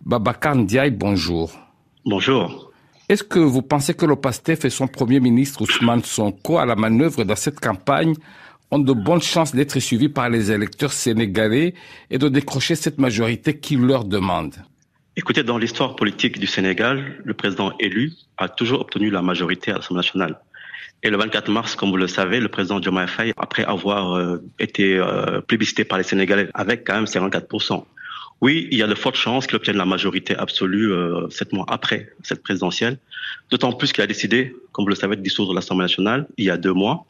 Babacar Ndiaye, bonjour. Bonjour. Est-ce que vous pensez que le PASTEF et son Premier ministre Ousmane Sonko à la manœuvre dans cette campagne ont de bonnes chances d'être suivis par les électeurs sénégalais et de décrocher cette majorité qui leur demande? Écoutez, dans l'histoire politique du Sénégal, le président élu a toujours obtenu la majorité à l'Assemblée nationale. Et le 24 mars, comme vous le savez, le président Diomaye Faye, après avoir été plébiscité par les Sénégalais avec quand même 54%. Oui, il y a de fortes chances qu'il obtienne la majorité absolue 7 mois après cette présidentielle. D'autant plus qu'il a décidé, comme vous le savez, de dissoudre l'Assemblée nationale il y a 2 mois.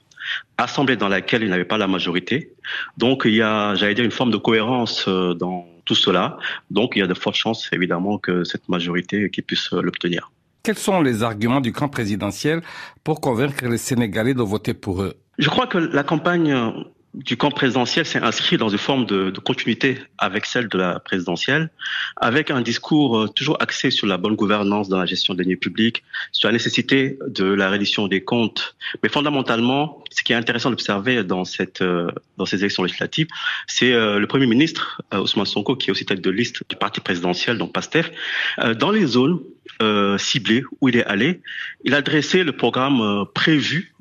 Assemblée dans laquelle il n'avait pas la majorité. Donc il y a, j'allais dire, une forme de cohérence dans tout cela. Donc il y a de fortes chances, évidemment, que cette majorité qu'il puisse l'obtenir. Quels sont les arguments du camp présidentiel pour convaincre les Sénégalais de voter pour eux? Je crois que la campagne du camp présidentiel s'est inscrit dans une forme de continuité avec celle de la présidentielle, avec un discours toujours axé sur la bonne gouvernance dans la gestion des deniers publics, sur la nécessité de la reddition des comptes. Mais fondamentalement, ce qui est intéressant d'observer dans ces élections législatives, c'est le Premier ministre, Ousmane Sonko, qui est aussi tête de liste du parti présidentiel, donc PASTEF, dans les zones ciblées où il est allé, il a dressé le programme prévu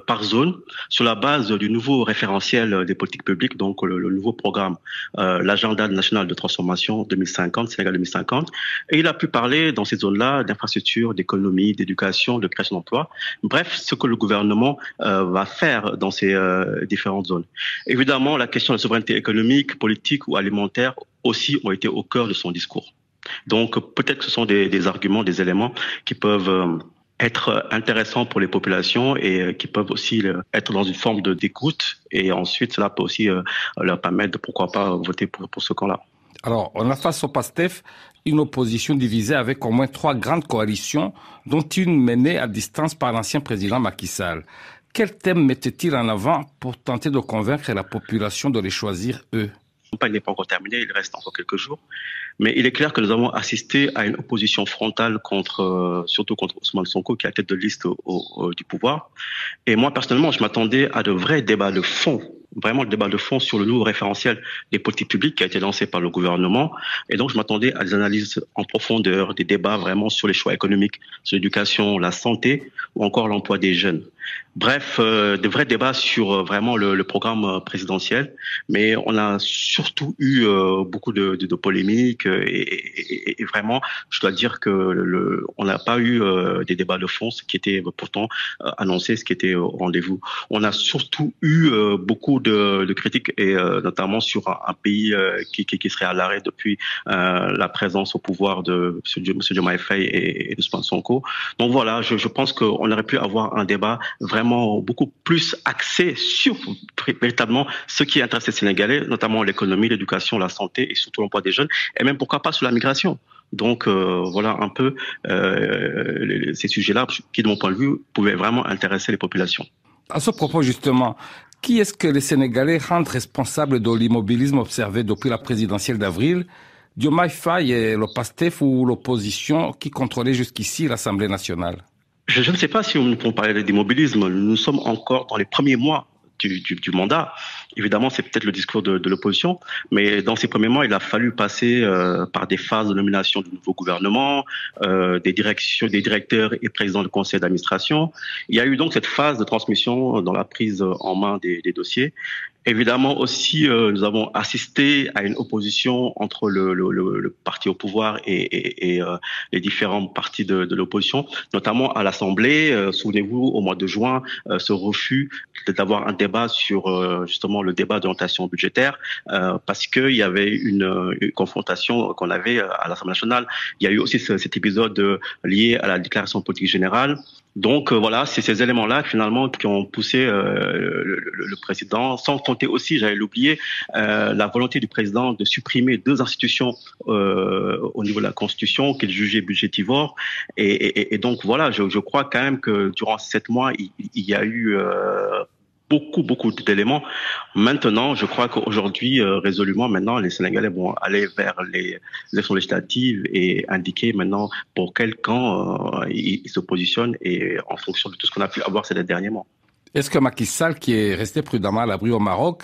par zone sur la base du nouveau référentiel des politiques publiques, donc le nouveau programme, l'agenda national de transformation 2050, Sénégal 2050. Et il a pu parler dans ces zones-là d'infrastructures, d'économie, d'éducation, de création d'emplois. Bref, ce que le gouvernement va faire dans ces différentes zones. Évidemment, la question de la souveraineté économique, politique ou alimentaire aussi ont été au cœur de son discours. Donc peut-être que ce sont des arguments, des éléments qui peuvent être intéressants pour les populations et qui peuvent aussi être dans une forme d'écoute. Et ensuite, cela peut aussi leur permettre de, pourquoi pas, voter pour ce camp-là. Alors, on a face au PASTEF une opposition divisée avec au moins 3 grandes coalitions, dont une menée à distance par l'ancien président Macky Sall. Quel thème mettait-il en avant pour tenter de convaincre la population de les choisir, eux? La campagne n'est pas encore terminée, il reste encore quelques jours. Mais il est clair que nous avons assisté à une opposition frontale surtout contre Ousmane Sonko, qui est à tête de liste du pouvoir. Et moi, personnellement, je m'attendais à de vrais débats de fond, vraiment le débat de fond sur le nouveau référentiel des politiques publiques qui a été lancé par le gouvernement. Et donc, je m'attendais à des analyses en profondeur, des débats vraiment sur les choix économiques, sur l'éducation, la santé ou encore l'emploi des jeunes. Bref, de vrais débats sur vraiment le programme présidentiel, mais on a surtout eu beaucoup de polémiques et vraiment, je dois dire que on n'a pas eu des débats de fond, ce qui était pourtant annoncé, ce qui était au rendez-vous. On a surtout eu beaucoup de critiques et notamment sur un pays qui serait à l'arrêt depuis la présence au pouvoir de M. Diomaye Faye et Ousmane Sonko. Donc voilà, je pense qu'on aurait pu avoir un débat vraiment beaucoup plus axé sur véritablement ce qui intéresse les Sénégalais, notamment l'économie, l'éducation, la santé et surtout l'emploi des jeunes, et même pourquoi pas sur la migration. Donc voilà un peu ces sujets-là qui, de mon point de vue, pouvaient vraiment intéresser les populations. À ce propos, justement, qui est-ce que les Sénégalais rendent responsables de l'immobilisme observé depuis la présidentielle d'avril? Diomaye Faye et le PASTEF ou l'opposition qui contrôlait jusqu'ici l'Assemblée nationale? Je ne sais pas si on peut parler d'immobilisme. Nous sommes encore dans les premiers mois du mandat. Évidemment, c'est peut-être le discours de l'opposition, mais dans ces premiers mois, il a fallu passer par des phases de nomination du nouveau gouvernement, des directeurs et présidents du conseil d'administration. Il y a eu donc cette phase de transmission dans la prise en main des dossiers. Évidemment aussi, nous avons assisté à une opposition entre le parti au pouvoir et les différents partis de l'opposition, notamment à l'Assemblée. Souvenez-vous, au mois de juin, ce refus d'avoir un débat sur justement le débat d'orientation budgétaire, parce qu'il y avait une confrontation qu'on avait à l'Assemblée nationale. Il y a eu aussi cet épisode lié à la déclaration de politique générale. Donc voilà, c'est ces éléments-là finalement qui ont poussé le président, sans compter aussi, j'allais l'oublier, la volonté du président de supprimer 2 institutions au niveau de la Constitution qu'il jugeait budgétivores. Et donc voilà, je crois quand même que durant 7 mois, il y a eu beaucoup d'éléments. Maintenant, je crois qu'aujourd'hui, résolument, maintenant, les Sénégalais vont aller vers les élections législatives et indiquer maintenant pour quel camp ils se positionnent et en fonction de tout ce qu'on a pu avoir ces derniers mois. Est-ce que Macky Sall, qui est resté prudemment à l'abri au Maroc,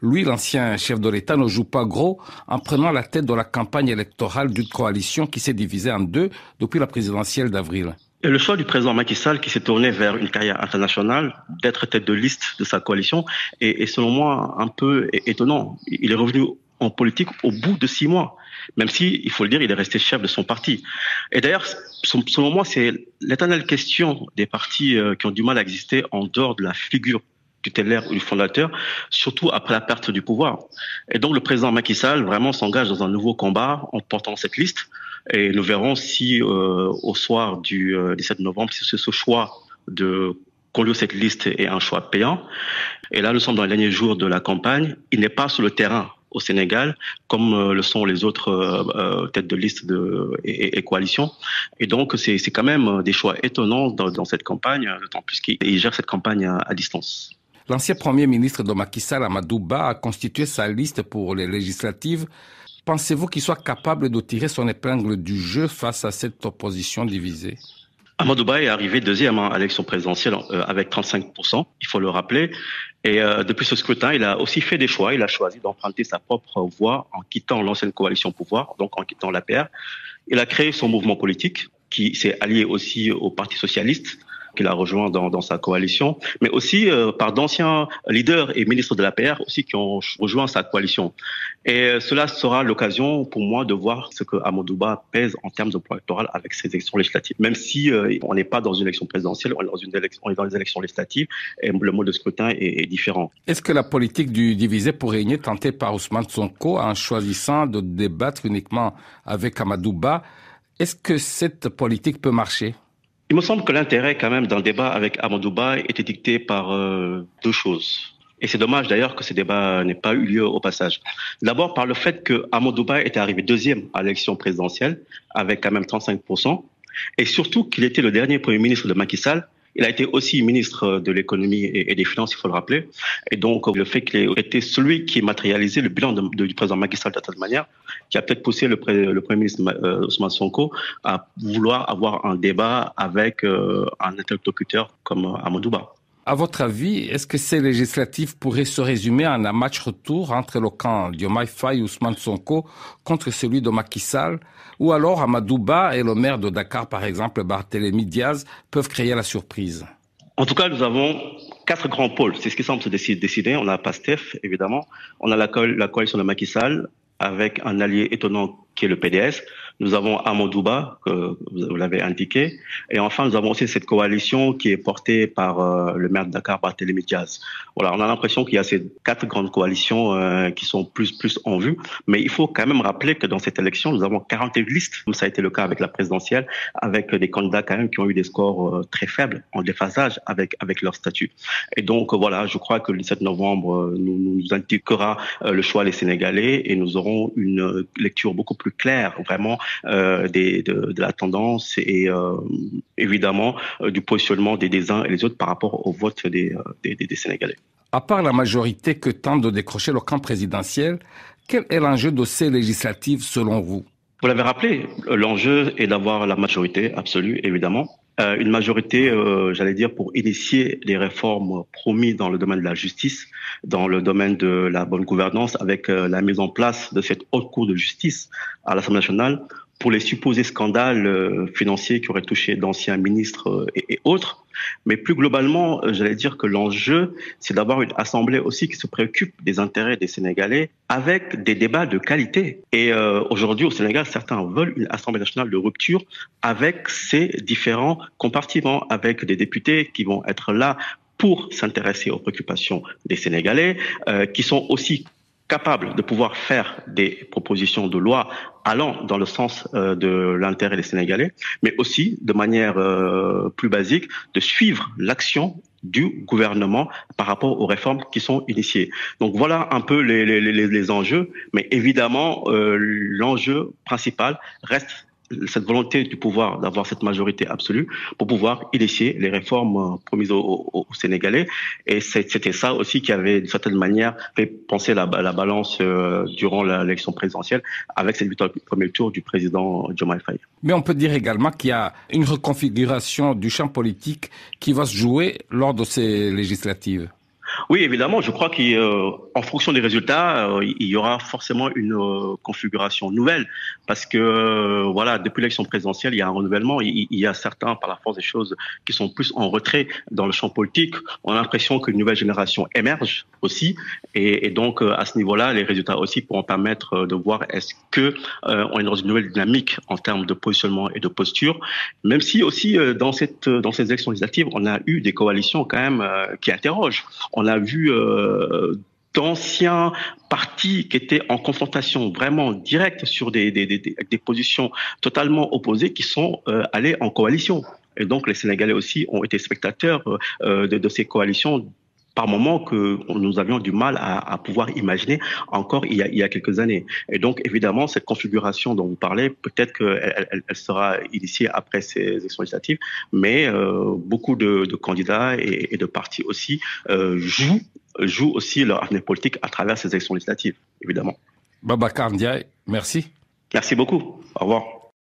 Lui, l'ancien chef de l'État, ne joue pas gros en prenant la tête de la campagne électorale d'une coalition qui s'est divisée en deux depuis la présidentielle d'avril. Et le choix du président Macky Sall, qui s'est tourné vers une carrière internationale, d'être tête de liste de sa coalition, est selon moi un peu étonnant. Il est revenu en politique au bout de 6 mois, même si, il faut le dire, il est resté chef de son parti. Et d'ailleurs, selon moi, c'est l'éternelle question des partis qui ont du mal à exister en dehors de la figure tutélaire ou du fondateur, surtout après la perte du pouvoir. Et donc le président Macky Sall vraiment s'engage dans un nouveau combat en portant cette liste. Et nous verrons si au soir du 17 novembre, si ce choix de conduire cette liste est un choix payant. Et là, nous sommes dans les derniers jours de la campagne. Il n'est pas sur le terrain au Sénégal, comme le sont les autres têtes de liste et coalitions. Et donc, c'est quand même des choix étonnants dans cette campagne, d'autant plus qu'il gère cette campagne à distance. L'ancien Premier ministre de Macky Sall, Amadou Ba, a constitué sa liste pour les législatives. Pensez-vous qu'il soit capable de tirer son épingle du jeu face à cette opposition divisée? Amadou Ba est arrivé deuxième à l'élection présidentielle avec 35%, il faut le rappeler. Et depuis ce scrutin, il a aussi fait des choix. Il a choisi d'emprunter sa propre voie en quittant l'ancienne coalition au pouvoir, donc en quittant l'APR. Il a créé son mouvement politique qui s'est allié aussi au Parti socialiste, qu'il a rejoint dans sa coalition, mais aussi par d'anciens leaders et ministres de l'APR aussi qui ont rejoint sa coalition. Et cela sera l'occasion pour moi de voir ce que Amadou Ba pèse en termes de pouvoir électoral avec ces élections législatives. Même si on n'est pas dans une élection présidentielle, on est dans les élections législatives et le mode de scrutin est différent. Est-ce que la politique du divisé pour régner tentée par Ousmane Sonko en choisissant de débattre uniquement avec Amadou Ba, est-ce que cette politique peut marcher? Il me semble que l'intérêt quand même d'un débat avec Amadou Ba était dicté par deux choses. Et c'est dommage d'ailleurs que ce débat n'ait pas eu lieu au passage. D'abord par le fait que Amadou Ba était arrivé deuxième à l'élection présidentielle avec quand même 35%. Et surtout qu'il était le dernier Premier ministre de Macky Sall. Il a été aussi ministre de l'économie et des finances, il faut le rappeler. Et donc, le fait qu'il ait été celui qui matérialisait le bilan du président Macky Sall de cette manière, qui a peut-être poussé le Premier ministre Ousmane Sonko à vouloir avoir un débat avec un interlocuteur comme Amadou Ba. À votre avis, est-ce que ces législatives pourraient se résumer en un match retour entre le camp Diomaye Faye et Ousmane Sonko contre celui de Macky Sall, ou alors Amadou Ba et le maire de Dakar, par exemple, Barthélémy Diaz, peuvent créer la surprise? En tout cas, nous avons 4 grands pôles. C'est ce qui semble se décider. On a PASTEF, évidemment. On a la coalition de Macky Sall, avec un allié étonnant qui est le PDS. Nous avons Amadou Ba, que vous l'avez indiqué. Et enfin, nous avons aussi cette coalition qui est portée par le maire de Dakar, Barthélémy Diaz. Voilà, on a l'impression qu'il y a ces 4 grandes coalitions qui sont plus en vue. Mais il faut quand même rappeler que dans cette élection, nous avons 41 listes, comme ça a été le cas avec la présidentielle, avec des candidats quand même qui ont eu des scores très faibles en déphasage avec leur statut. Et donc, voilà, je crois que le 17 novembre nous indiquera le choix des Sénégalais et nous aurons une lecture beaucoup plus claire, vraiment, de la tendance et évidemment du positionnement des uns et des autres par rapport au vote des Sénégalais. À part la majorité que tente de décrocher le camp présidentiel, quel est l'enjeu de ces législatives selon vous? Vous l'avez rappelé, l'enjeu est d'avoir la majorité absolue, évidemment. Une majorité, j'allais dire, pour initier les réformes promises dans le domaine de la justice, dans le domaine de la bonne gouvernance, avec la mise en place de cette haute cour de justice à l'Assemblée nationale pour les supposés scandales financiers qui auraient touché d'anciens ministres et autres. Mais plus globalement, j'allais dire que l'enjeu, c'est d'avoir une assemblée aussi qui se préoccupe des intérêts des Sénégalais avec des débats de qualité. Et aujourd'hui, au Sénégal, certains veulent une assemblée nationale de rupture avec ces différents compartiments, avec des députés qui vont être là pour s'intéresser aux préoccupations des Sénégalais, qui sont aussi capables de pouvoir faire des propositions de loi allant dans le sens de l'intérêt des Sénégalais, mais aussi de manière plus basique de suivre l'action du gouvernement par rapport aux réformes qui sont initiées. Donc voilà un peu les enjeux, mais évidemment l'enjeu principal reste cette volonté du pouvoir d'avoir cette majorité absolue pour pouvoir initier les réformes promises aux Sénégalais. Et c'était ça aussi qui avait, d'une certaine manière, fait penser la balance durant l'élection présidentielle avec cette victoire du premier tour du président Diomaye Faye. Mais on peut dire également qu'il y a une reconfiguration du champ politique qui va se jouer lors de ces législatives. Oui, évidemment, je crois qu'en fonction des résultats, il y aura forcément une configuration nouvelle parce que voilà, depuis l'élection présidentielle, il y a un renouvellement. Il y a certains, par la force des choses, qui sont plus en retrait dans le champ politique. On a l'impression qu'une nouvelle génération émerge aussi, et donc à ce niveau-là, les résultats aussi pourront permettre de voir est-ce que on est dans une nouvelle dynamique en termes de positionnement et de posture. Même si aussi dans ces élections législatives, on a eu des coalitions quand même qui interrogent. On a vu d'anciens partis qui étaient en confrontation vraiment directe sur des positions totalement opposées qui sont allés en coalition. Et donc les Sénégalais aussi ont été spectateurs de ces coalitions par moments que nous avions du mal à pouvoir imaginer encore il y a quelques années. Et donc, évidemment, cette configuration dont vous parlez, peut-être qu'elle sera initiée après ces élections législatives, mais beaucoup de candidats et de partis aussi jouent aussi leur avenir politique à travers ces élections législatives, évidemment. Babacar Ndiaye, merci. Merci beaucoup. Au revoir.